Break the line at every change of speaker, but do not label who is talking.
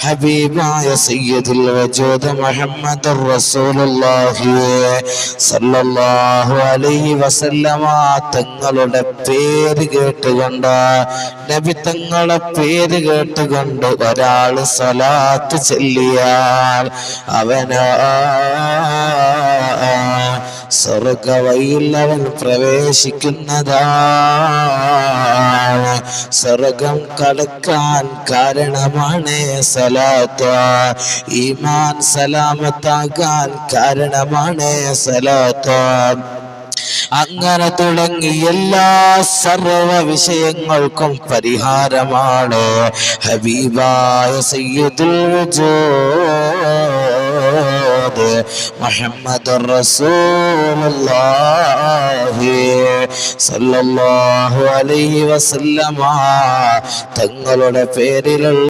ഹബീബായ സയ്യിദുൽ വജൂദ് മുഹമ്മദുർ റസൂലുള്ളാഹി സല്ലല്ലാഹു അലൈഹി വസല്ലമ തങ്ങളുടെ പേര് കേട്ടുകൊണ്ട്, നബി തങ്ങളുടെ പേര് കേട്ടുകൊണ്ട് ഒരാൾ സ്വലാത്ത് ചൊല്ലിയാൽ അവന് സ്വർഗ്ഗവഴിയിൽ അവൻ പ്രവേശിക്കുന്നതാണ്. സ്വർഗം കടക്കാൻ കാരണമാണ് സലാത്ത്. ഈമാൻ സലാമത്താകാൻ കാരണമാണ് സലാത്ത്. അങ്ങനെ തുടങ്ങി എല്ലാ സർവ വിഷയങ്ങൾക്കും പരിഹാരമാണ് ഹബീബായ സയ്യിദുൽ വജൂദ് മുഹമ്മദുർ റസൂലുള്ളാഹി സല്ലല്ലാഹു അലൈഹി വസല്ലമ തങ്ങളുടെ പേരിലുള്ള